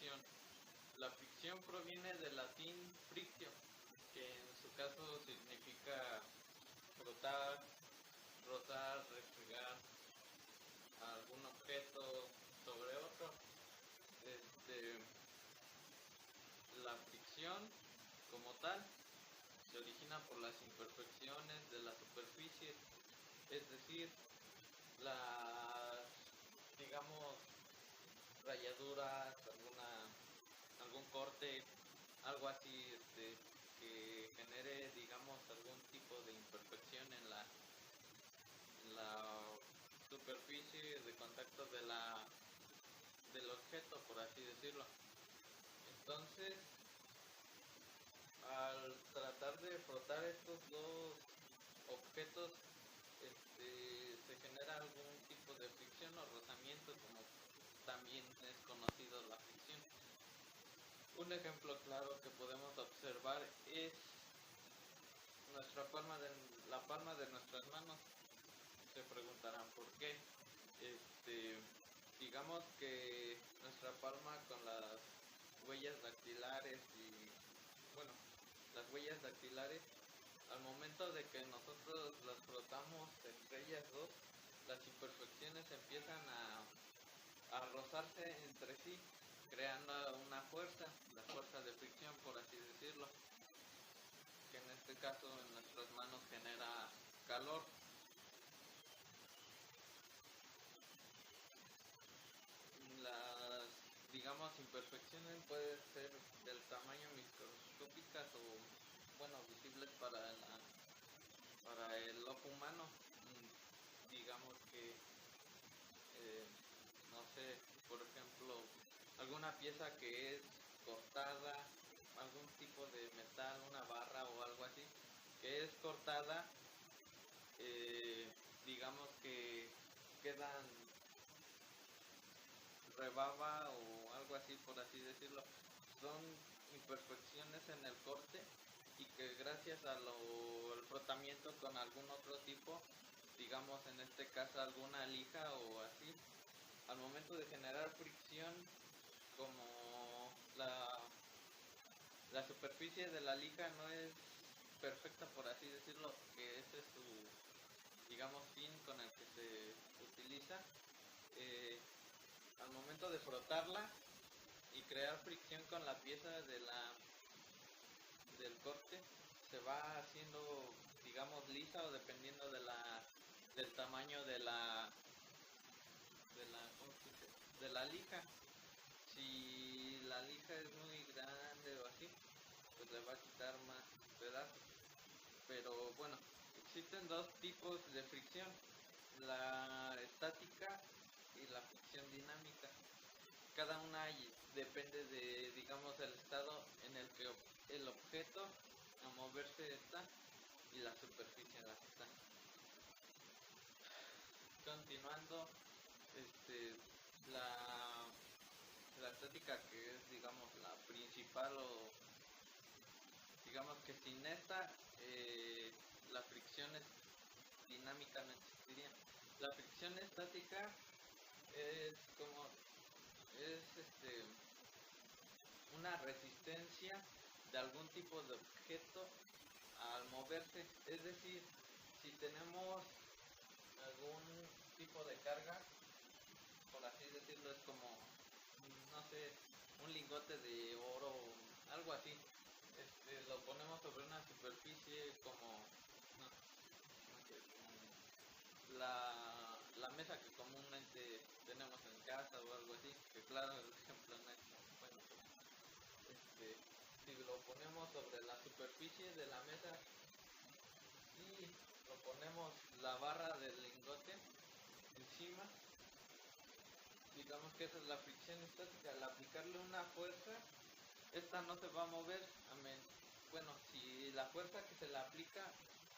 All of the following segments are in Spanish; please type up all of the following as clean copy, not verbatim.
fricción. La fricción proviene del latín frictio, que en su caso significa frotar, rozar, refregar algún objeto sobre otro. La fricción como tal se origina por las imperfecciones de la superficie, es decir, las, digamos, rayaduras, algún corte, algo así, que genere, digamos, algún tipo de imperfección en la superficie de contacto del objeto, por así decirlo. Entonces, al tratar de frotar estos dos objetos, se genera algún tipo de fricción o rozamiento, como también es conocido la fricción. Un ejemplo claro que podemos observar es la palma de nuestras manos. Se preguntarán por qué. Digamos que nuestra palma con las huellas dactilares las huellas dactilares, al momento de que nosotros las frotamos entre ellas dos, las imperfecciones empiezan a rozarse entre sí, creando una fuerza, la fuerza de fricción, por así decirlo, que en este caso en nuestras manos genera calor. Las, digamos, imperfecciones pueden ser del tamaño microscópicas o, visibles para el ojo humano. Digamos que, no sé, por ejemplo, alguna pieza que es cortada, algún tipo de metal, una barra o algo así, que es cortada, digamos que quedan rebaba o algo así, por así decirlo. Son imperfecciones en el corte y que gracias al frotamiento con algún otro tipo, digamos en este caso alguna lija o así, al momento de generar fricción, como la superficie de la lija no es perfecta, por así decirlo, que ese es su, digamos, fin con el que se utiliza, al momento de frotarla y crear fricción con la pieza del corte, se va haciendo, digamos, lisa, o dependiendo del tamaño de la lija. Si la lija es muy grande o así, pues le va a quitar más pedazos. Pero bueno, existen dos tipos de fricción: la estática y la fricción dinámica. Cada una depende de, digamos, el estado en el que el objeto a moverse está y la superficie en la que está. Continuando, la estática, que es, digamos, la principal, o digamos que sin esta, la fricción dinámica no existiría. La fricción estática es una resistencia de algún tipo de objeto al moverse. Es decir, si tenemos algún tipo de carga, por así decirlo, es como, no sé, un lingote de oro, algo así, lo ponemos sobre una superficie como, no, no sé, la mesa que comúnmente tenemos en casa o algo así, que claro, el ejemplo no es bueno, si lo ponemos sobre la superficie de la mesa y lo ponemos la barra del lingote encima, digamos que esa es la fricción estática. Al aplicarle una fuerza, esta no se va a mover, si la fuerza que se le aplica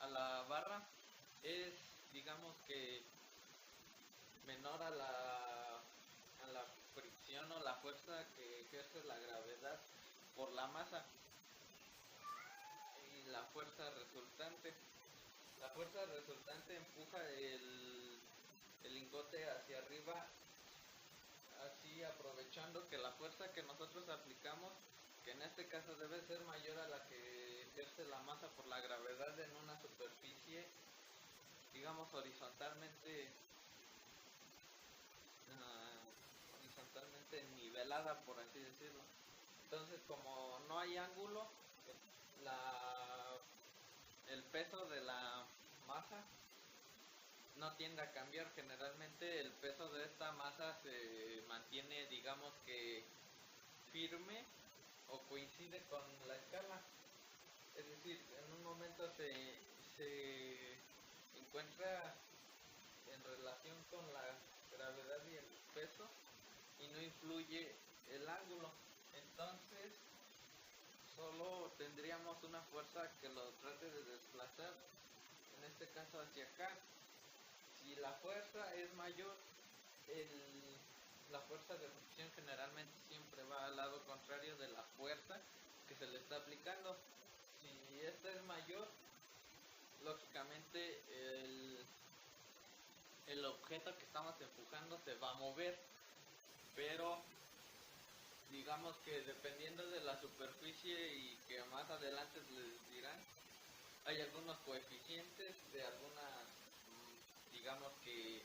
a la barra es, digamos que, menor a la fricción o la fuerza que ejerce la gravedad por la masa, y la fuerza resultante empuja el lingote hacia arriba, así aprovechando que la fuerza que nosotros aplicamos, que en este caso debe ser mayor a la que ejerce la masa por la gravedad en una superficie, digamos horizontalmente nivelada, por así decirlo. Entonces, como no hay ángulo, el peso de la masa no tiende a cambiar. Generalmente el peso de esta masa se mantiene, digamos que firme, o coincide con la escala. Es decir, en un momento se encuentra en relación con la gravedad y el peso, y no influye el ángulo. Entonces solo tendríamos una fuerza que lo trate de desplazar, en este caso hacia acá. Si la fuerza es mayor, la fuerza de fricción generalmente siempre va al lado contrario de la fuerza que se le está aplicando. Si esta es mayor, lógicamente el objeto que estamos empujando se va a mover, pero digamos que dependiendo de la superficie, y que más adelante les dirán, hay algunos coeficientes de algunas, digamos que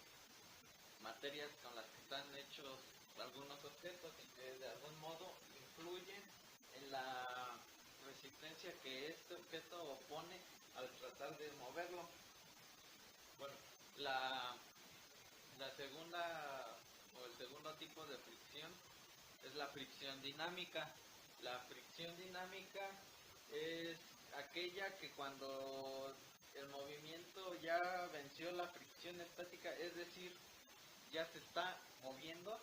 materias con las que están hechos algunos objetos, y que de algún modo influyen en la resistencia que este objeto opone al tratar de moverlo. Bueno, la segunda o el segundo tipo de fricción es la fricción dinámica. La fricción dinámica es aquella que cuando el movimiento ya venció la fricción estática, es decir, ya se está moviendo,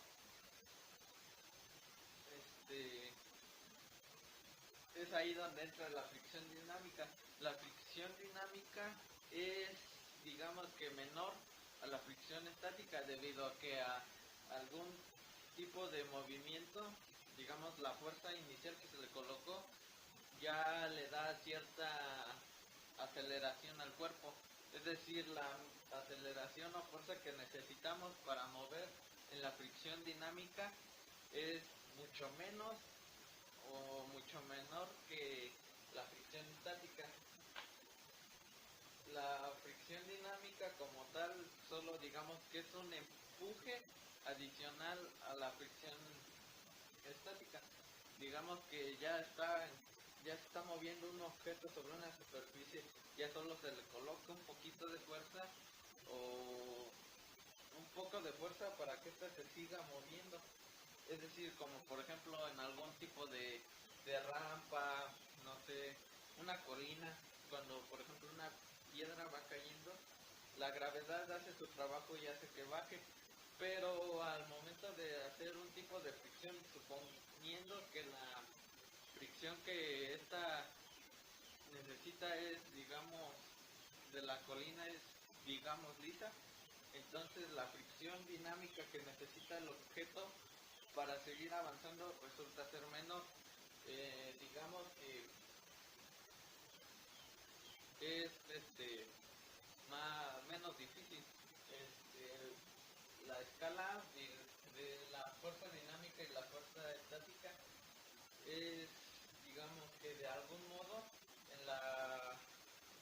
es ahí donde entra la fricción dinámica. La fricción dinámica es, digamos que menor a la fricción estática, debido a que a algún tipo de movimiento, digamos la fuerza inicial que se le colocó, ya le da cierta aceleración al cuerpo. Es decir, la aceleración o fuerza que necesitamos para mover en la fricción dinámica es mucho menos o mucho menor que la fricción estática. La fricción dinámica como tal solo digamos que es un empuje adicional a la fricción estática. Digamos que ya se está moviendo un objeto sobre una superficie, ya solo se le coloca un poquito de fuerza o un poco de fuerza para que ésta se siga moviendo. Es decir, como por ejemplo en algún tipo de rampa, no sé, una colina, cuando por ejemplo una piedra va cayendo, la gravedad hace su trabajo y hace que baje, pero al momento de hacer un tipo de fricción, suponiendo que la fricción que esta necesita es, digamos, de la colina es, digamos, lisa, entonces la fricción dinámica que necesita el objeto para seguir avanzando resulta ser menor. Digamos que es menos difícil. La escala de la fuerza dinámica y la fuerza estática es, digamos que de algún modo, en la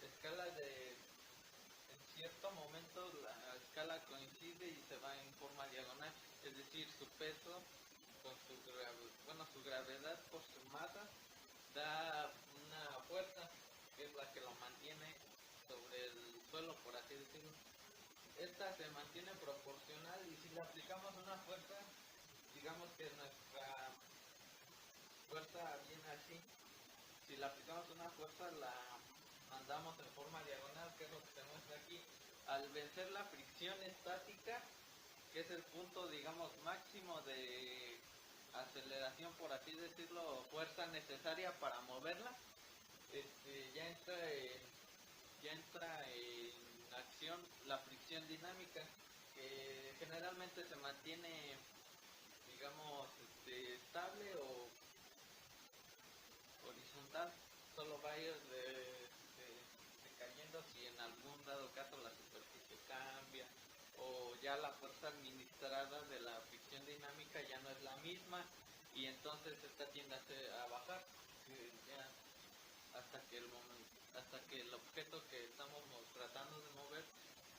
escala en cierto momento la escala coincide y se va en forma diagonal, es decir, su peso con su gravedad por su masa da una fuerza que es la que lo mantiene sobre el suelo, por así decirlo. Esta se mantiene proporcional, y si le aplicamos una fuerza, digamos que nuestra fuerza viene así. Si le aplicamos una fuerza, la mandamos en forma diagonal, que es lo que se muestra aquí. Al vencer la fricción estática, que es el punto, digamos, máximo de aceleración, por así decirlo, o fuerza necesaria para moverla, ya entra en acción la fricción dinámica, que generalmente se mantiene, digamos, estable o horizontal. Solo va a ir decayendo si en algún dado caso la superficie cambia, o ya la fuerza administrada de la fricción dinámica ya no es la misma, y y entonces esta tiende a bajar ya hasta que el objeto que estamos tratando de mover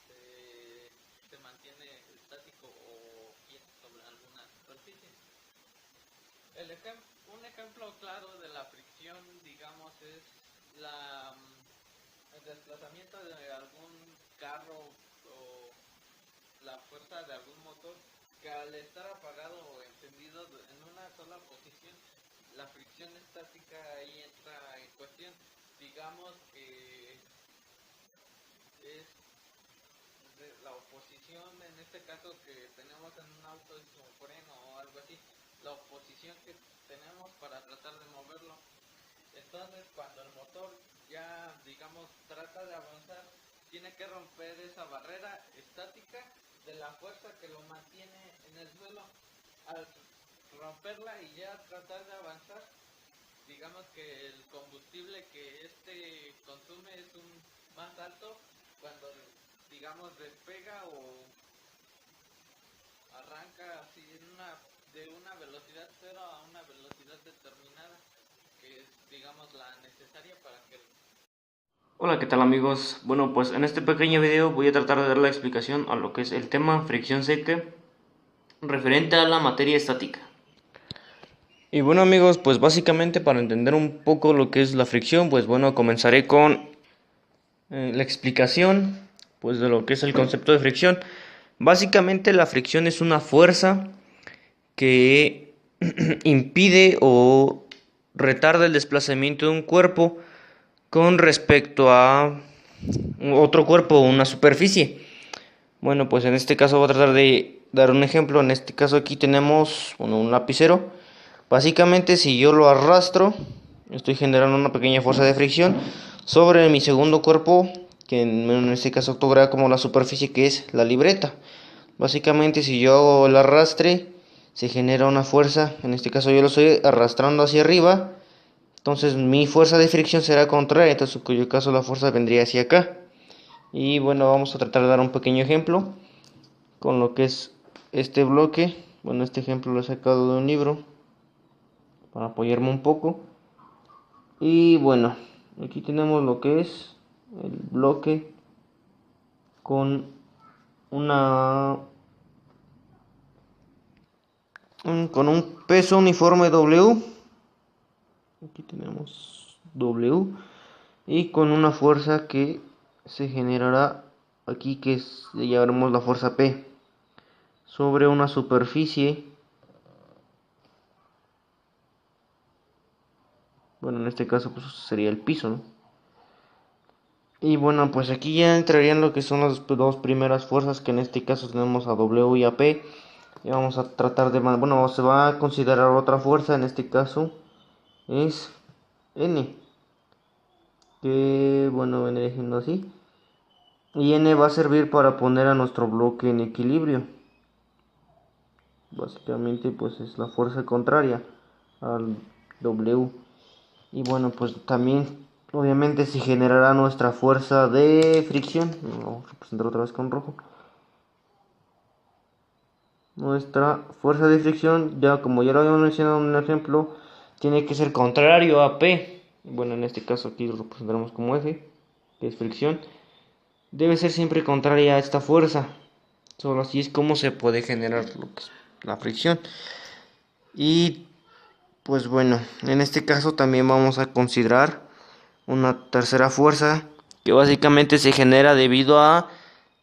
se mantiene estático o quieto sobre alguna superficie. Un ejemplo claro de la fricción, digamos, es el desplazamiento de algún carro o la fuerza de algún motor que al estar apagado o encendido en una sola posición, la fricción estática ahí entra en cuestión. Digamos que es la oposición, en este caso que tenemos en un auto es un freno o algo así, la oposición que tenemos para tratar de moverlo. Entonces cuando el motor ya, digamos, trata de avanzar, tiene que romper esa barrera estática de la fuerza que lo mantiene en el suelo. Al romperla y ya tratar de avanzar, digamos que el combustible que consume es más alto cuando, digamos, despega o arranca así de una velocidad cero a una velocidad determinada, que es, digamos, la necesaria para que... Hola, ¿qué tal amigos? Bueno, pues en este pequeño video voy a tratar de dar la explicación a lo que es el tema fricción seca referente a la materia estática. Y bueno amigos, pues básicamente para entender un poco lo que es la fricción, pues bueno, comenzaré con la explicación pues de lo que es el concepto de fricción. Básicamente la fricción es una fuerza que impide o retarda el desplazamiento de un cuerpo con respecto a otro cuerpo o una superficie. Bueno, pues en este caso voy a tratar de dar un ejemplo. En este caso aquí tenemos un lapicero. Básicamente si yo lo arrastro, estoy generando una pequeña fuerza de fricción sobre mi segundo cuerpo, que en este caso actúa como la superficie que es la libreta. Básicamente si yo hago el arrastre, se genera una fuerza, en este caso yo lo estoy arrastrando hacia arriba, entonces mi fuerza de fricción será contraria, entonces en cuyo caso la fuerza vendría hacia acá. Y bueno, vamos a tratar de dar un pequeño ejemplo con lo que es este bloque. Bueno, este ejemplo lo he sacado de un libro para apoyarme un poco. Y bueno, aquí tenemos lo que es el bloque con con un peso uniforme W. Aquí tenemos W y con una fuerza que se generará aquí, que le llamaremos la fuerza P, sobre una superficie. Bueno, en este caso pues sería el piso, ¿no? Y bueno, pues aquí ya entrarían lo que son las dos primeras fuerzas, que en este caso tenemos a W y a P. Y vamos a tratar de... Bueno, se va a considerar otra fuerza, en este caso es N, que bueno, viene siendo así. Y N va a servir para poner a nuestro bloque en equilibrio. Básicamente pues es la fuerza contraria al W. Y bueno, pues también obviamente se generará nuestra fuerza de fricción. Lo vamos a representar otra vez con rojo. Nuestra fuerza de fricción, ya como ya lo habíamos mencionado en un ejemplo, tiene que ser contrario a P. Bueno, en este caso aquí lo representaremos como F, que es fricción. Debe ser siempre contraria a esta fuerza. Solo así es como se puede generar lo que es la fricción. Y pues bueno, en este caso también vamos a considerar una tercera fuerza que básicamente se genera debido a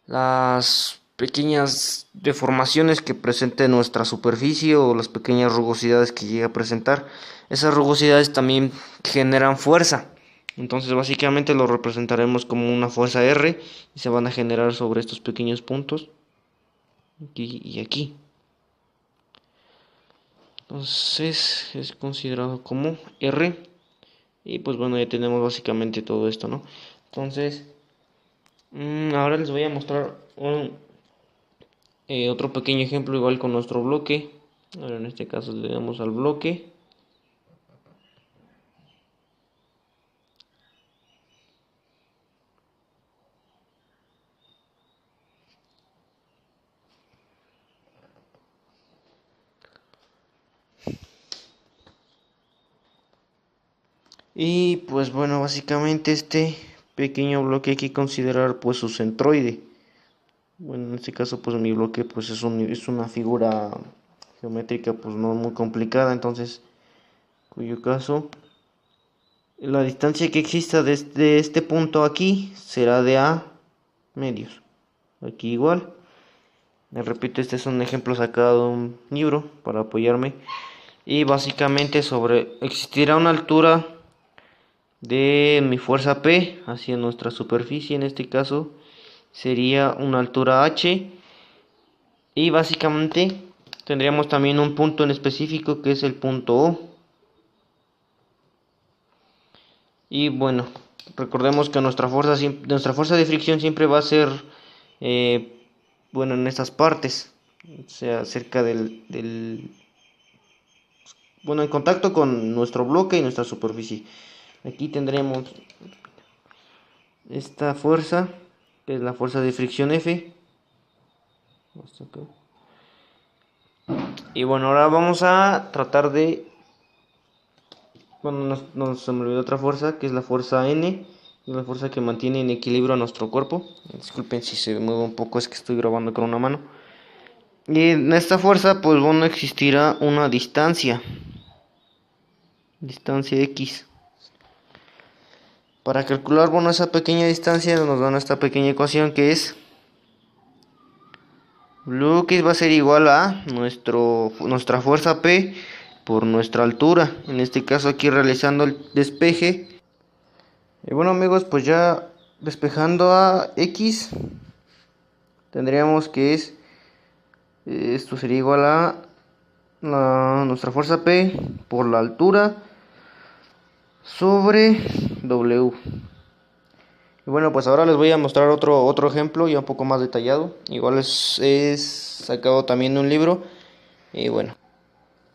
las pequeñas deformaciones que presente nuestra superficie o las pequeñas rugosidades que llega a presentar. Esas rugosidades también generan fuerza. Entonces básicamente lo representaremos como una fuerza R y se van a generar sobre estos pequeños puntos aquí y aquí. Entonces es considerado como R. Y pues bueno, ya tenemos básicamente todo esto, ¿no? Entonces, ahora les voy a mostrar otro pequeño ejemplo igual con nuestro bloque. Ahora en este caso le damos al bloque. Y pues bueno, básicamente este pequeño bloque hay que considerar pues su centroide. Bueno, en este caso pues mi bloque pues es una figura geométrica pues no muy complicada, entonces cuyo caso la distancia que exista desde este punto aquí será de A medios. Aquí igual. Les repito, este es un ejemplo sacado de un libro para apoyarme. Y básicamente existirá una altura de mi fuerza P hacia nuestra superficie, en este caso sería una altura H. Y básicamente tendríamos también un punto en específico que es el punto O. Y bueno, recordemos que nuestra fuerza de fricción siempre va a ser, bueno, en estas partes, o sea, cerca bueno, en contacto con nuestro bloque y nuestra superficie. Aquí tendremos esta fuerza, que es la fuerza de fricción F. Y bueno, ahora vamos a tratar de... Bueno, se me olvidó otra fuerza, que es la fuerza N. Es la fuerza que mantiene en equilibrio a nuestro cuerpo. Disculpen si se mueve un poco, es que estoy grabando con una mano. Y en esta fuerza, pues bueno, existirá una distancia. Distancia X. Para calcular, bueno, esa pequeña distancia nos dan esta pequeña ecuación que es... Lo que va a ser igual a nuestra fuerza P por nuestra altura. En este caso aquí realizando el despeje. Y bueno amigos, pues ya despejando a X, tendríamos que esto sería igual a nuestra fuerza P por la altura sobre W. Y bueno, pues ahora les voy a mostrar otro ejemplo ya un poco más detallado. Igual es sacado también de un libro. Y bueno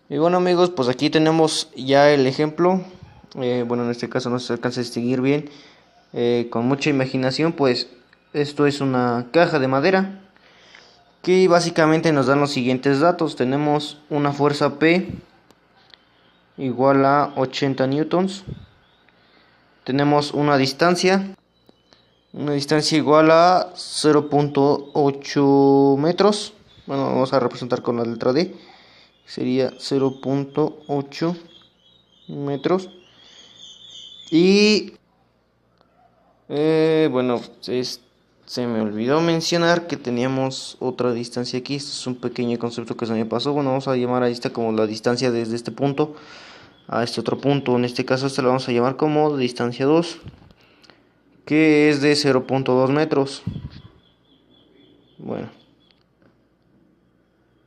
amigos, pues aquí tenemos ya el ejemplo. Bueno, en este caso no se alcanza a distinguir bien. Con mucha imaginación, pues esto es una caja de madera que básicamente nos dan los siguientes datos. Tenemos una fuerza P igual a 80 newtons. Tenemos una distancia igual a 0.8 metros. Bueno, vamos a representar con la letra D. Sería 0.8 metros. Y bueno, se me olvidó mencionar que teníamos otra distancia aquí. Esto es un pequeño concepto que se me pasó. Bueno, vamos a llamar a esta como la distancia desde este punto a este otro punto. En este caso, esta la vamos a llamar como distancia 2, que es de 0.2 metros. Bueno,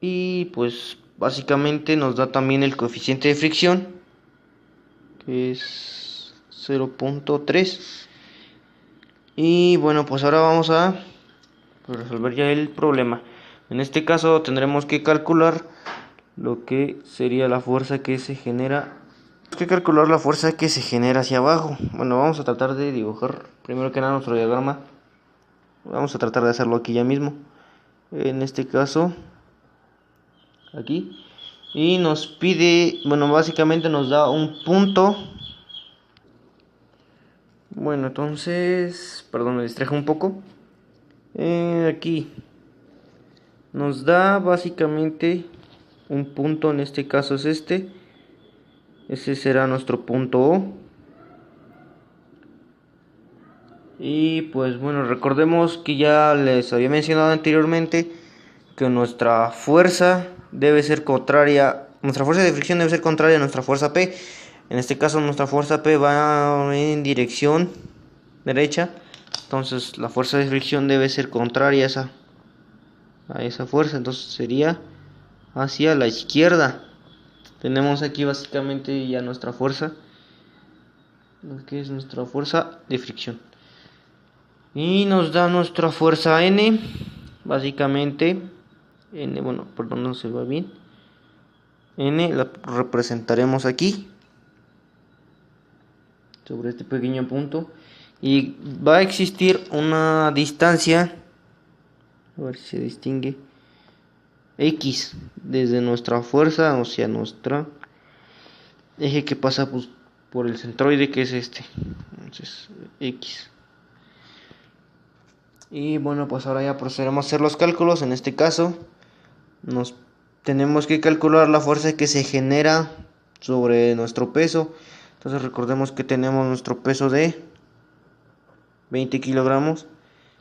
y pues básicamente nos da también el coeficiente de fricción, que es 0.3. Y bueno, pues ahora vamos a resolver ya el problema. En este caso tendremos que calcular lo que sería la fuerza que se genera. Tenemos que calcular la fuerza que se genera hacia abajo. Bueno, vamos a tratar de dibujar primero que nada nuestro diagrama. Vamos a tratar de hacerlo aquí ya mismo. En este caso, aquí. Y nos pide, bueno, básicamente nos da un punto. Bueno, entonces, perdón, me distraje un poco. Aquí nos da básicamente un punto, en este caso es este. Ese será nuestro punto O. Y pues bueno, recordemos que ya les había mencionado anteriormente que nuestra fuerza debe ser contraria, nuestra fuerza de fricción debe ser contraria a nuestra fuerza P. En este caso nuestra fuerza P va en dirección derecha, entonces la fuerza de fricción debe ser contraria a esa fuerza, entonces sería hacia la izquierda. Tenemos aquí básicamente ya nuestra fuerza, lo que es nuestra fuerza de fricción. Y nos da nuestra fuerza N, básicamente, N, bueno, perdón, no se va bien. N la representaremos aquí, sobre este pequeño punto. Y va a existir una distancia, a ver si se distingue, X, desde nuestra fuerza hacia nuestra eje que pasa pues por el centroide, que es este. Entonces, X. Y bueno, pues ahora ya procedemos a hacer los cálculos. En este caso, nos tenemos que calcular la fuerza que se genera sobre nuestro peso. Entonces recordemos que tenemos nuestro peso de 20 kilogramos.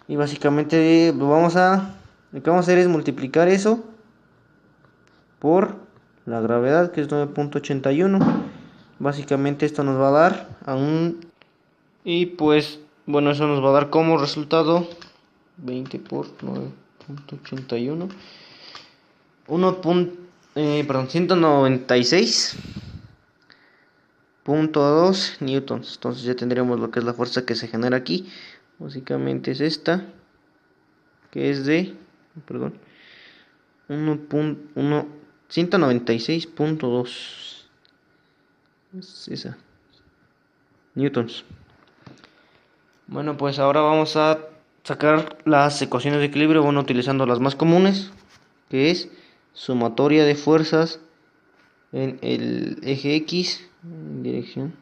Y básicamente lo que vamos a hacer es multiplicar eso por la gravedad, que es 9.81. Básicamente esto nos va a dar a un... Y pues, bueno, eso nos va a dar como resultado 20 por 9.81. 196.2 newtons. Entonces ya tendríamos lo que es la fuerza que se genera aquí. Básicamente es esta, que es de, perdón, 196.2. Es esa, newtons. Bueno, pues ahora vamos a sacar las ecuaciones de equilibrio, bueno, utilizando las más comunes, que es sumatoria de fuerzas en el eje X, en dirección,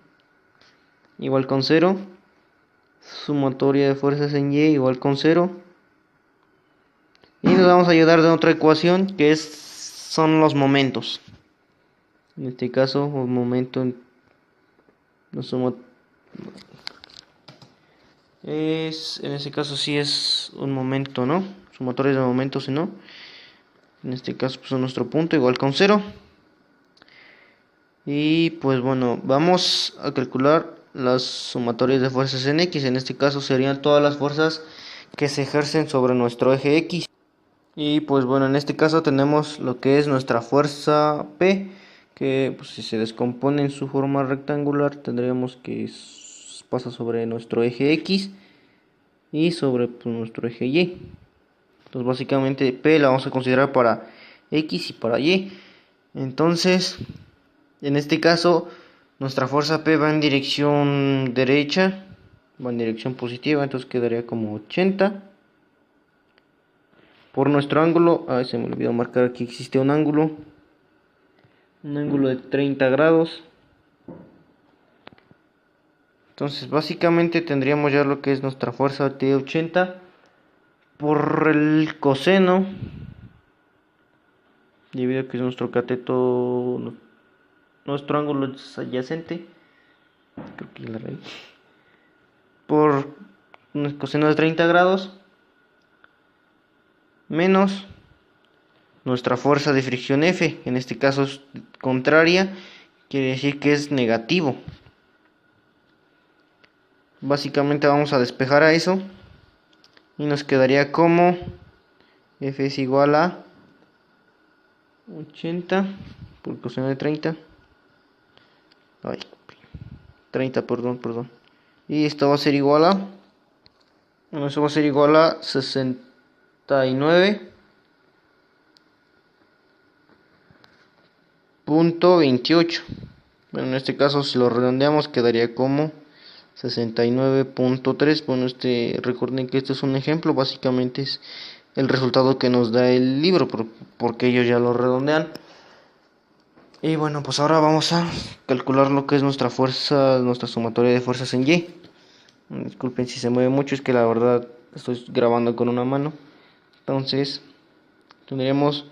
igual con 0. Sumatoria de fuerzas en Y igual con 0. Y nos vamos a ayudar de otra ecuación, que son los momentos. En este caso, un momento en ese caso sí es un momento, ¿no? Sumatoria de momentos, si no. En este caso, pues nuestro punto igual con 0. Y pues bueno, vamos a calcular las sumatorias de fuerzas en X. En este caso serían todas las fuerzas que se ejercen sobre nuestro eje X. Y pues bueno, en este caso tenemos lo que es nuestra fuerza P, que pues, si se descompone en su forma rectangular, tendríamos que pasa sobre nuestro eje X y sobre pues, nuestro eje Y. Entonces básicamente P la vamos a considerar para X y para Y. Entonces, en este caso, nuestra fuerza P va en dirección derecha, va en dirección positiva, entonces quedaría como 80. Por nuestro ángulo, se me olvidó marcar que existe un ángulo de 30 grados. Entonces básicamente tendríamos ya lo que es nuestra fuerza de 80 por el coseno, debido a que es nuestro cateto, nuestro ángulo es adyacente, creo que la reí, por un coseno de 30 grados menos nuestra fuerza de fricción F, en este caso es contraria, quiere decir que es negativo. Básicamente vamos a despejar a eso y nos quedaría como F es igual a 80 por coseno de 30. 30, perdón. Y esto va a ser igual a... Bueno, eso va a ser igual a 69.28. Bueno, en este caso si lo redondeamos quedaría como 69.3. Bueno, recuerden que esto es un ejemplo, básicamente es el resultado que nos da el libro, porque ellos ya lo redondean. Y bueno, pues ahora vamos a calcular lo que es nuestra fuerza, nuestra sumatoria de fuerzas en Y. Disculpen si se mueve mucho, es que la verdad estoy grabando con una mano. Entonces, tendríamos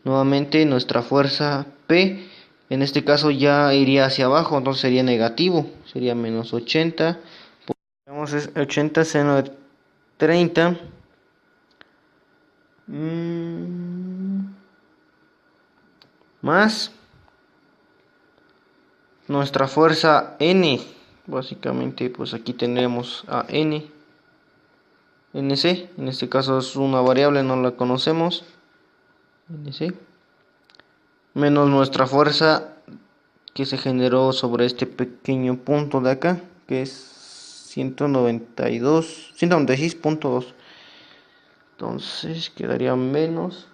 nuevamente nuestra fuerza P. En este caso ya iría hacia abajo, entonces sería negativo, sería menos 80. Tenemos 80 seno de 30. Más nuestra fuerza N. Básicamente, pues aquí tenemos a NC. En este caso es una variable, no la conocemos. NC. Menos nuestra fuerza que se generó sobre este pequeño punto de acá, que es 196.2. Entonces quedaría menos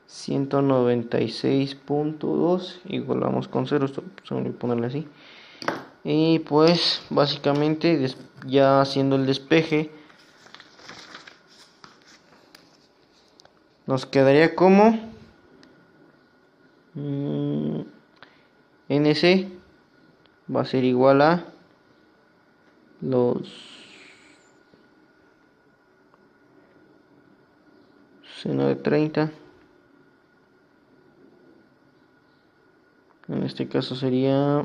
196.2, igualamos con 0, esto voy a ponerle así. Y pues básicamente ya haciendo el despeje nos quedaría como NC va a ser igual a los seno de 30. En este caso sería,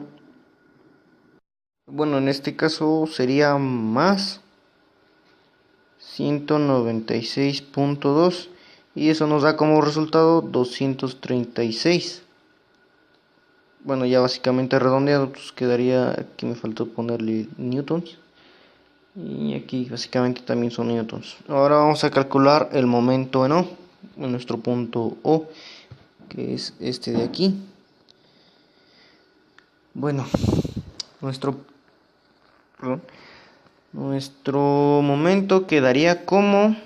bueno, en este caso sería más 196.2 y eso nos da como resultado 236. Bueno, ya básicamente redondeado, pues quedaría, aquí me faltó ponerle newtons y aquí básicamente también son newtons. Ahora vamos a calcular el momento en O, en nuestro punto O, que es este de aquí. Bueno, nuestro momento quedaría como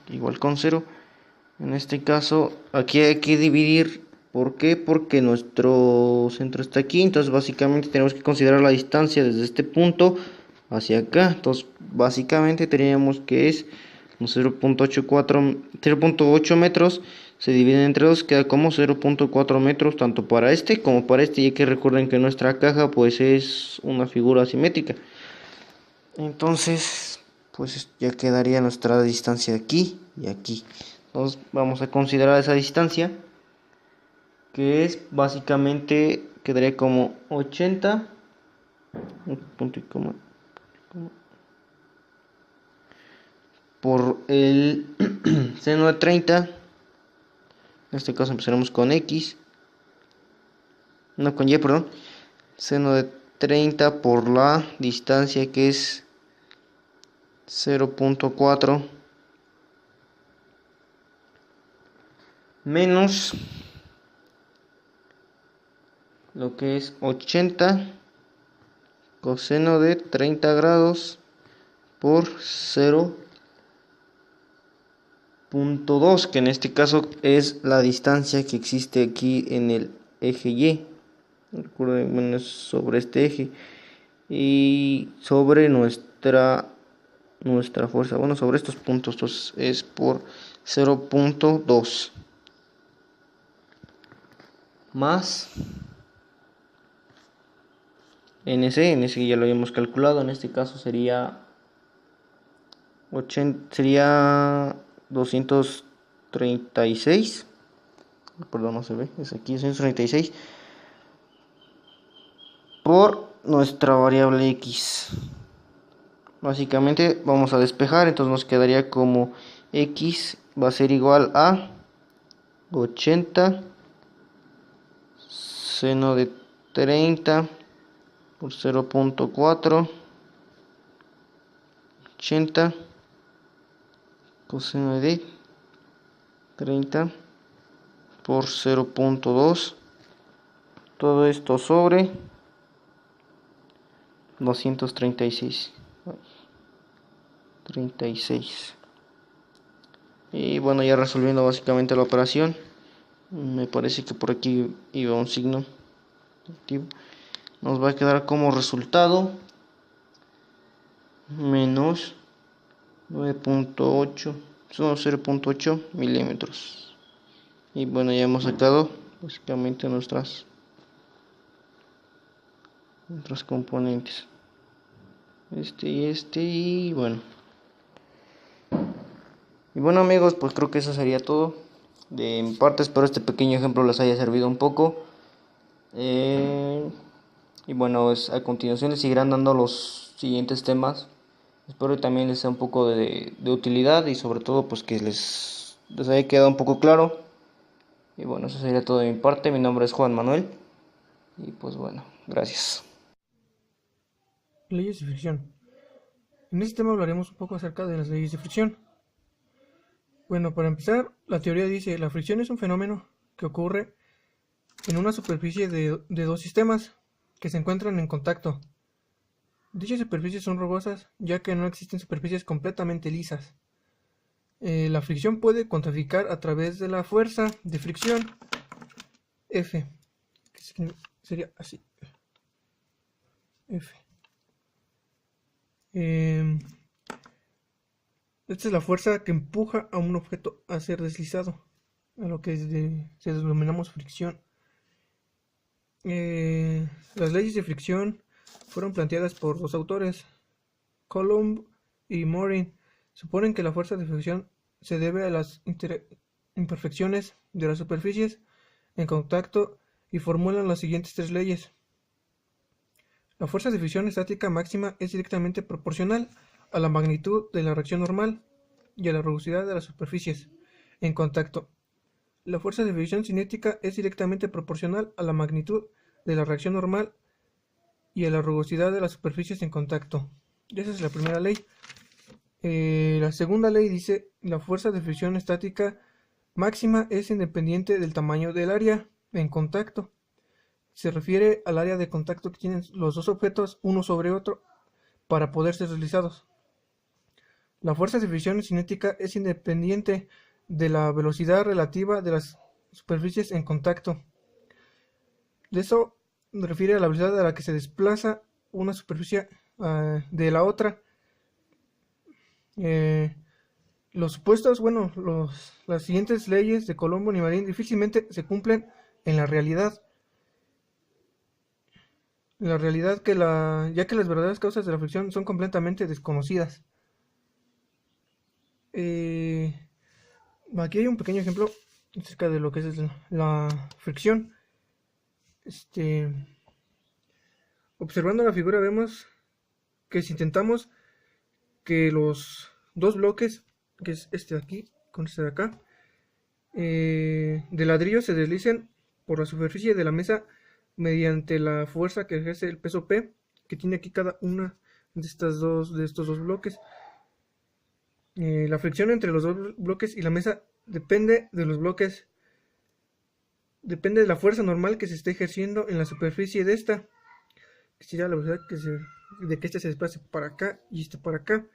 igual con 0. En este caso, aquí hay que dividir. ¿Por qué? Porque nuestro centro está aquí. Entonces, básicamente tenemos que considerar la distancia desde este punto hacia acá. Entonces, básicamente teníamos que es 0.8 metros. Se dividen entre 2, queda como 0.4 metros, tanto para este como para este. Ya que recuerden que nuestra caja pues es una figura asimétrica. Entonces, pues ya quedaría nuestra distancia aquí y aquí. Entonces vamos a considerar esa distancia, que es básicamente, quedaría como 80 punto y coma, por el seno de 30. En este caso empezaremos con X, no con Y, perdón. Seno de 30 por la distancia, que es 0.4 menos lo que es 80 coseno de 30 grados por 0.2, que en este caso es la distancia que existe aquí en el eje Y. Recuerden, bueno, es sobre este eje y sobre nuestra fuerza, bueno, sobre estos puntos. Entonces es por 0.2 más NC ya lo habíamos calculado. En este caso sería 236, perdón, no se ve, es aquí 236 por nuestra variable X. Básicamente vamos a despejar, entonces nos quedaría como X va a ser igual a 80 seno de 30 por 0.4, 80 coseno de 30 por 0.2, todo esto sobre 236. Y bueno, ya resolviendo básicamente la operación, me parece que por aquí iba un signo activo. Nos va a quedar como resultado menos 9.8, son 0.8 milímetros. Y bueno, ya hemos sacado básicamente nuestras componentes, y bueno. Y bueno, amigos, pues creo que eso sería todo de mi parte. Espero este pequeño ejemplo les haya servido un poco. Y bueno, a continuación les seguirán dando los siguientes temas. Espero que también les sea un poco de utilidad y sobre todo pues que les haya quedado un poco claro. Y bueno, eso sería todo de mi parte. Mi nombre es Juan Manuel. Y pues bueno, gracias. Leyes de fricción. En este tema hablaremos un poco acerca de las leyes de fricción. Bueno, para empezar, la teoría dice: la fricción es un fenómeno que ocurre en una superficie de dos sistemas que se encuentran en contacto. Dichas superficies son rugosas, ya que no existen superficies completamente lisas. La fricción puede cuantificar a través de la fuerza de fricción F, que sería así, F. Esta es la fuerza que empuja a un objeto a ser deslizado, a lo que se denominamos fricción. Las leyes de fricción fueron planteadas por dos autores, Coulomb y Morin. Suponen que la fuerza de fricción se debe a las imperfecciones de las superficies en contacto y formulan las siguientes tres leyes. La fuerza de fricción estática máxima es directamente proporcional a la magnitud de la reacción normal y a la rugosidad de las superficies en contacto. La fuerza de fricción cinética es directamente proporcional a la magnitud de la reacción normal y a la rugosidad de las superficies en contacto. Esa es la primera ley. La segunda ley dice: la fuerza de fricción estática máxima es independiente del tamaño del área en contacto. Se refiere al área de contacto que tienen los dos objetos uno sobre otro para poder ser deslizados. La fuerza de fricción cinética es independiente de la velocidad relativa de las superficies en contacto. De eso refiere a la velocidad a la que se desplaza una superficie de la otra. Los supuestos, las siguientes leyes de Coulomb y Morin difícilmente se cumplen en la realidad. Ya que las verdaderas causas de la fricción son completamente desconocidas. Aquí hay un pequeño ejemplo acerca de lo que es la fricción. Observando la figura vemos que si intentamos que los dos bloques, que es este de aquí con este de acá, de ladrillo se deslicen por la superficie de la mesa mediante la fuerza que ejerce el peso P que tiene aquí cada una de estos dos bloques. La fricción entre los dos bloques y la mesa depende de los bloques, depende de la fuerza normal que se esté ejerciendo en la superficie de esta, que sería la velocidad de que este se desplace para acá y este para acá.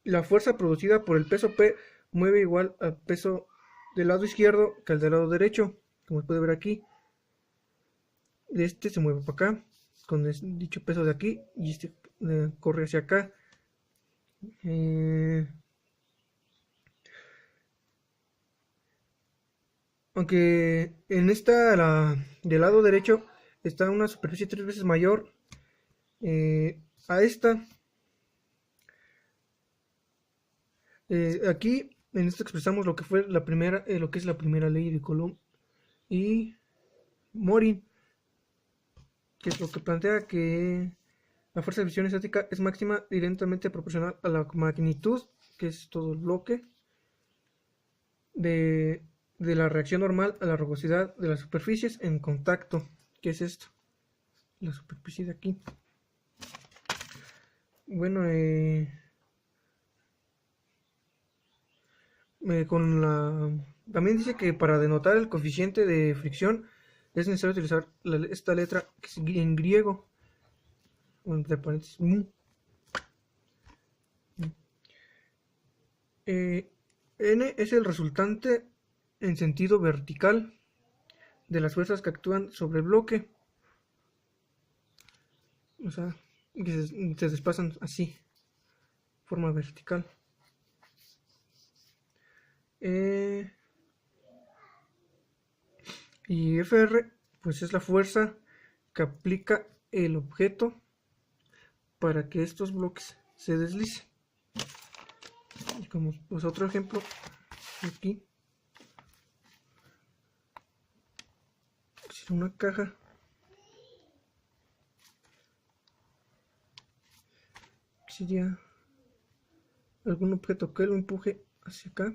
La fuerza producida por el peso P mueve igual al peso del lado izquierdo que al del lado derecho, como se puede ver aquí. Este se mueve para acá con dicho peso de aquí y este corre hacia acá. Aunque en esta, del lado derecho, está una superficie 3 veces mayor a esta. Aquí en esto expresamos lo que fue la primera, lo que es la primera ley de Coulomb y Morin, que es lo que plantea que la fuerza de fricción estática es máxima directamente proporcional a la magnitud, que es todo el bloque, de la reacción normal a la rugosidad de las superficies en contacto, que es esto, la superficie de aquí. Bueno, también dice que para denotar el coeficiente de fricción es necesario utilizar esta letra que es en griego, entre paréntesis mu. N es el resultante en sentido vertical de las fuerzas que actúan sobre el bloque, o sea, que se desplazan así, forma vertical. Y Fr pues es la fuerza que aplica el objeto para que estos bloques se deslicen. Y como pues otro ejemplo aquí, si una caja sería algún objeto que lo empuje hacia acá,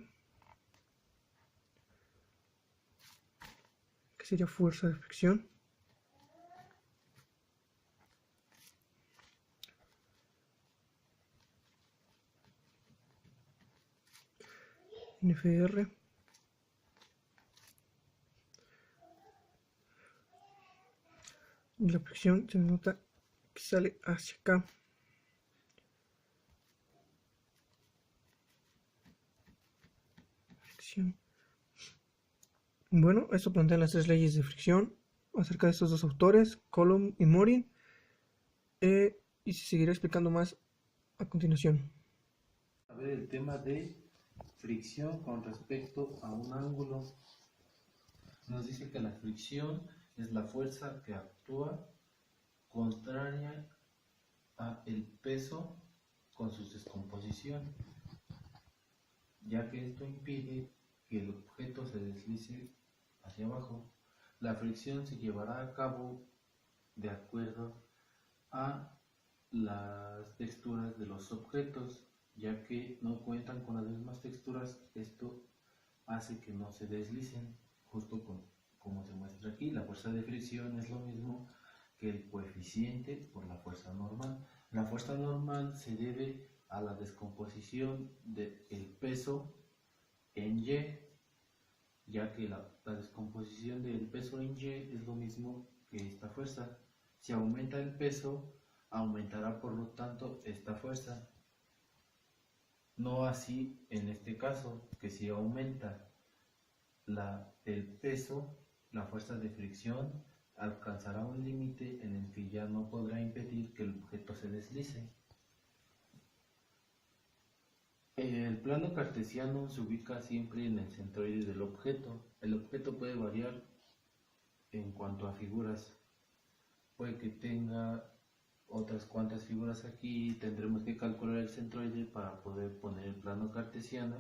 que sería fuerza de fricción. Fr y la fricción se nota que sale hacia acá. Fricción. Bueno, esto plantea las tres leyes de fricción acerca de estos dos autores, Coulomb y Morin, y se seguirá explicando más a continuación. A ver el tema de fricción con respecto a un ángulo. Nos dice que la fricción es la fuerza que actúa contraria a el peso con su descomposición, ya que esto impide que el objeto se deslice hacia abajo. La fricción se llevará a cabo de acuerdo a las texturas de los objetos, ya que no cuentan con las mismas texturas. Esto hace que no se deslicen, justo como se muestra aquí. La fuerza de fricción es lo mismo que el coeficiente por la fuerza normal. La fuerza normal se debe a la descomposición del peso en Y, ya que la descomposición del peso en Y es lo mismo que esta fuerza. Si aumenta el peso, aumentará por lo tanto esta fuerza. No así en este caso, que si aumenta el peso, la fuerza de fricción alcanzará un límite en el que ya no podrá impedir que el objeto se deslice. El plano cartesiano se ubica siempre en el centroide del objeto. El objeto puede variar en cuanto a figuras. Puede que tenga otras cuantas figuras aquí. Tendremos que calcular el centroide para poder poner el plano cartesiano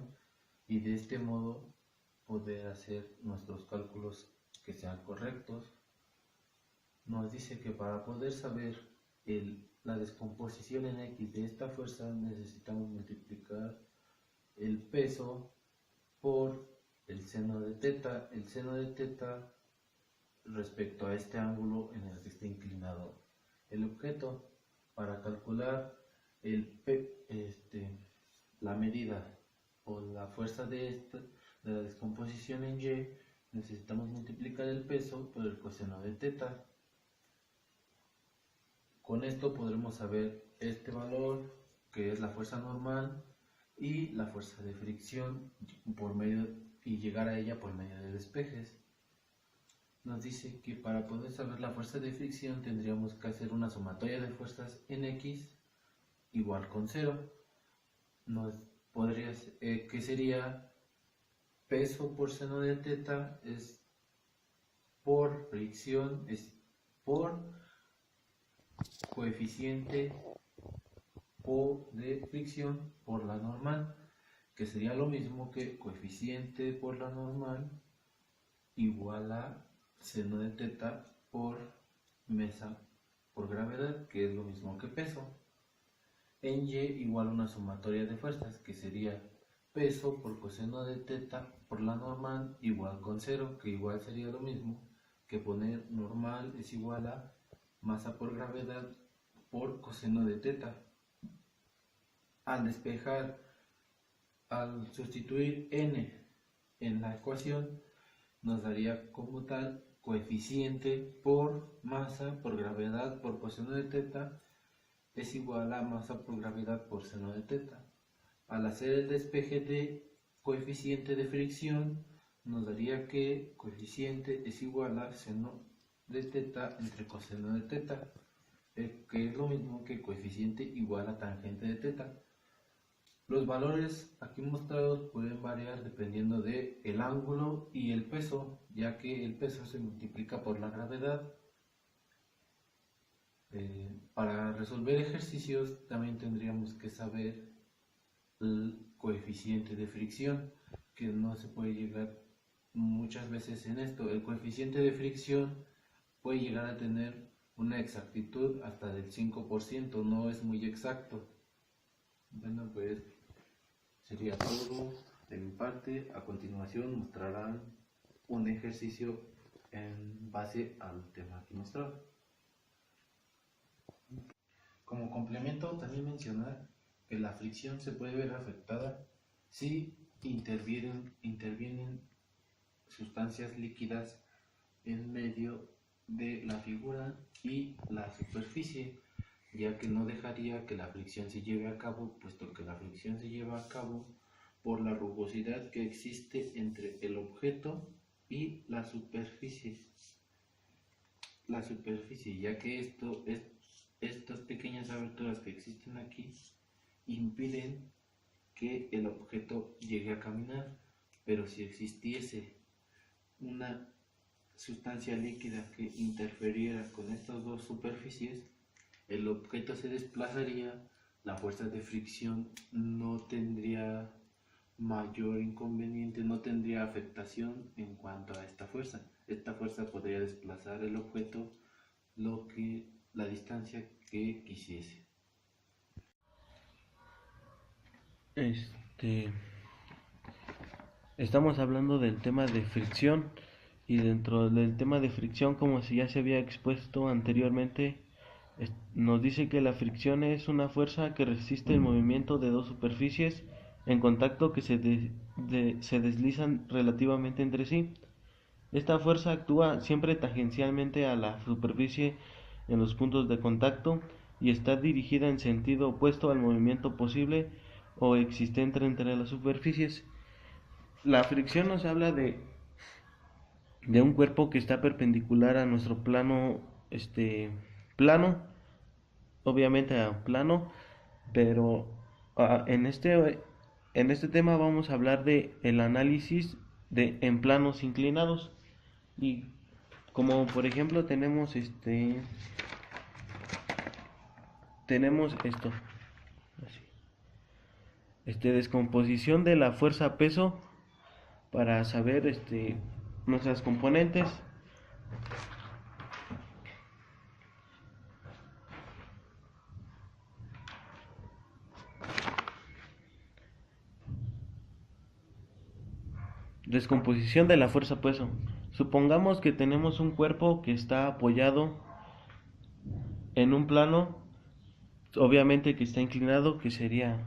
y de este modo poder hacer nuestros cálculos que sean correctos. Nos dice que para poder saber la descomposición en X de esta fuerza necesitamos multiplicar el peso por el seno de teta. El seno de teta respecto a este ángulo en el que está inclinado el objeto. Para calcular la medida o la fuerza de la descomposición en Y, necesitamos multiplicar el peso por el coseno de teta. Con esto podremos saber este valor, que es la fuerza normal, y la fuerza de fricción y llegar a ella por medio de despejes. Nos dice que para poder saber la fuerza de fricción tendríamos que hacer una sumatoria de fuerzas en X igual con 0. Que sería peso por seno de teta es por fricción, es por coeficiente O de fricción por la normal, que sería lo mismo que coeficiente por la normal igual a seno de teta por masa por gravedad, que es lo mismo que peso. En Y igual a una sumatoria de fuerzas, que sería peso por coseno de teta por la normal igual con 0, que igual sería lo mismo que poner normal es igual a masa por gravedad por coseno de teta. Al sustituir n en la ecuación, nos daría como tal coeficiente por masa por gravedad por coseno de teta es igual a masa por gravedad por seno de teta. Al hacer el despeje de coeficiente de fricción, nos daría que coeficiente es igual a seno de teta entre coseno de teta, que es lo mismo que coeficiente igual a tangente de teta. Los valores aquí mostrados pueden variar dependiendo del ángulo y el peso, ya que el peso se multiplica por la gravedad. Para resolver ejercicios también tendríamos que saber el coeficiente de fricción, que no se puede llegar muchas veces en esto. El coeficiente de fricción puede llegar a tener una exactitud hasta del 5%, no es muy exacto. Bueno, pues sería todo de mi parte. A continuación mostrarán un ejercicio en base al tema aquí mostrado. Como complemento, también mencionar que la fricción se puede ver afectada si intervienen sustancias líquidas en medio de la figura y la superficie, ya que no dejaría que la fricción se lleve a cabo, puesto que la fricción se lleva a cabo por la rugosidad que existe entre el objeto y la superficie. Ya que estas pequeñas aberturas que existen aquí impiden que el objeto llegue a caminar, pero si existiese una sustancia líquida que interfiriera con estas dos superficies, el objeto se desplazaría, la fuerza de fricción no tendría mayor inconveniente, no tendría afectación en cuanto a esta fuerza. Esta fuerza podría desplazar el objeto la distancia que quisiese. Estamos hablando del tema de fricción, y dentro del tema de fricción, como si ya se había expuesto anteriormente, nos dice que la fricción es una fuerza que resiste el movimiento de dos superficies en contacto que se deslizan relativamente entre sí. Esta fuerza actúa siempre tangencialmente a la superficie en los puntos de contacto y está dirigida en sentido opuesto al movimiento posible o existente entre las superficies. La fricción nos habla de un cuerpo que está perpendicular a nuestro plano, obviamente a plano, pero en este tema vamos a hablar de el análisis en planos inclinados. Y como por ejemplo tenemos esto, descomposición de la fuerza peso para saber nuestras componentes. Descomposición de la fuerza peso. Supongamos que tenemos un cuerpo que está apoyado en un plano, obviamente que está inclinado, que sería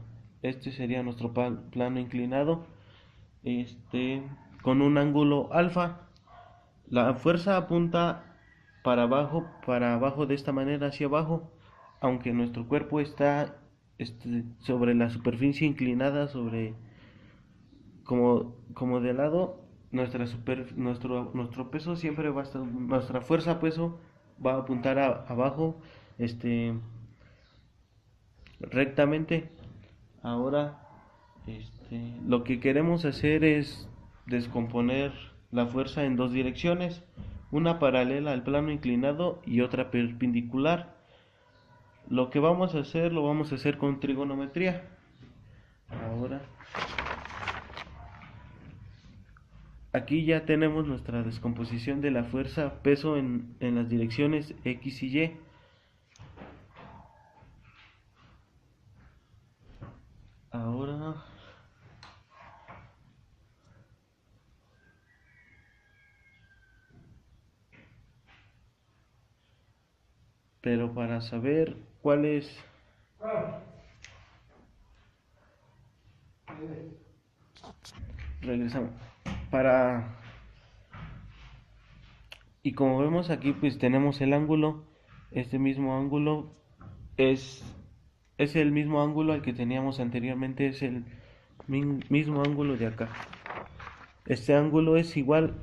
nuestro plano inclinado, con un ángulo alfa. La fuerza apunta para abajo de esta manera, hacia abajo, aunque nuestro cuerpo está sobre la superficie inclinada, como de lado. Nuestro peso siempre va a estar, nuestra fuerza peso va a apuntar abajo, rectamente. Ahora, lo que queremos hacer es descomponer la fuerza en dos direcciones, una paralela al plano inclinado y otra perpendicular. Lo que vamos a hacer con trigonometría. Ahora, aquí ya tenemos nuestra descomposición de la fuerza peso en las direcciones X y Y. Ahora, pero para saber cuál es regresamos y como vemos aquí, pues tenemos el ángulo. Este mismo ángulo es el mismo ángulo al que teníamos anteriormente, es el mismo ángulo de acá. Este ángulo es igual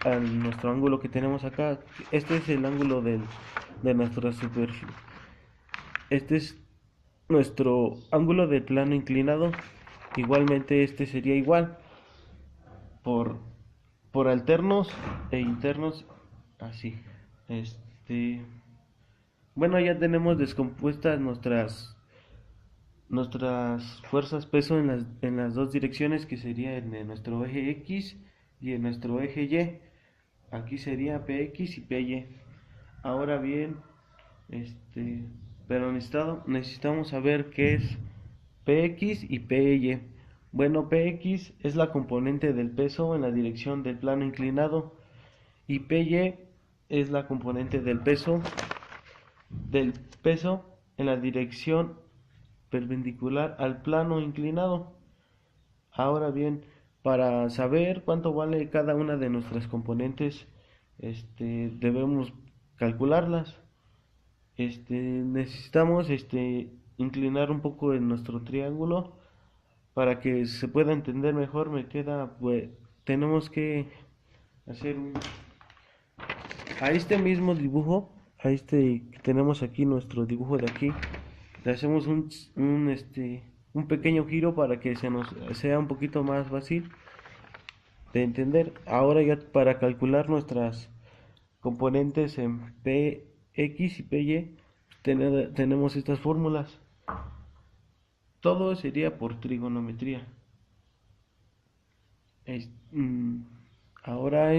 a nuestro ángulo que tenemos acá. Este es el ángulo de nuestra superficie. Este es nuestro ángulo de plano inclinado. Igualmente este sería igual por alternos e internos, así. Bueno, ya tenemos descompuestas nuestras fuerzas peso en las dos direcciones, que sería en nuestro eje X y en nuestro eje Y. Aquí sería PX y PY. Ahora bien, pero necesitamos saber qué es PX y PY. Bueno, PX es la componente del peso en la dirección del plano inclinado y PY es la componente del peso en la dirección perpendicular al plano inclinado. Ahora bien, para saber cuánto vale cada una de nuestras componentes, debemos calcularlas. Necesitamos inclinar un poco en nuestro triángulo para que se pueda entender mejor. Pues tenemos que hacer a este mismo dibujo, que tenemos aquí, nuestro dibujo de aquí, le hacemos un pequeño giro para que se nos sea un poquito más fácil de entender. Ahora ya para calcular nuestras componentes en Px y Py, tenemos estas fórmulas. Todo sería por trigonometría. Ahora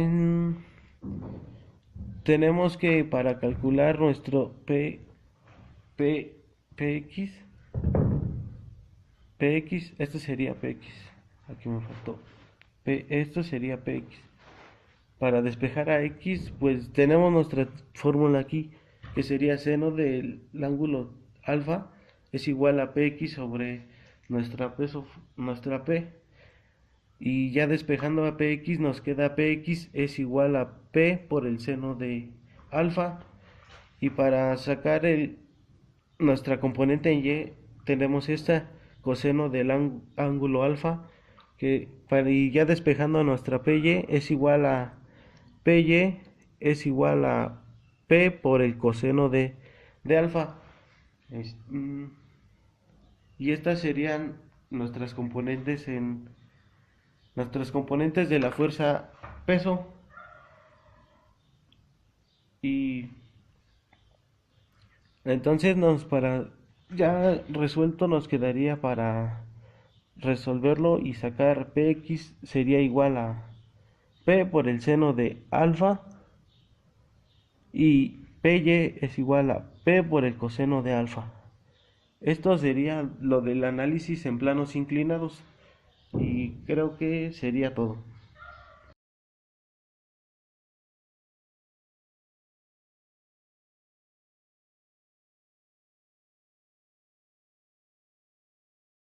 tenemos que, para calcular nuestro Px, esto sería Px, aquí me faltó, esto sería Px. Para despejar a x, pues tenemos nuestra fórmula aquí, que sería seno del ángulo alfa es igual a Px sobre nuestra P, y ya despejando a Px nos queda Px es igual a P por el seno de alfa. Y para sacar nuestra componente en y, tenemos esta coseno del ángulo alfa, y ya despejando a nuestra Py es igual a Py es igual a P por el coseno de alfa. Y estas serían nuestras componentes de la fuerza peso. Y entonces ya resuelto nos quedaría para resolverlo y sacar Px sería igual a P por el seno de alfa, y Py es igual a P por el coseno de alfa. Esto sería lo del análisis en planos inclinados, y creo que sería todo.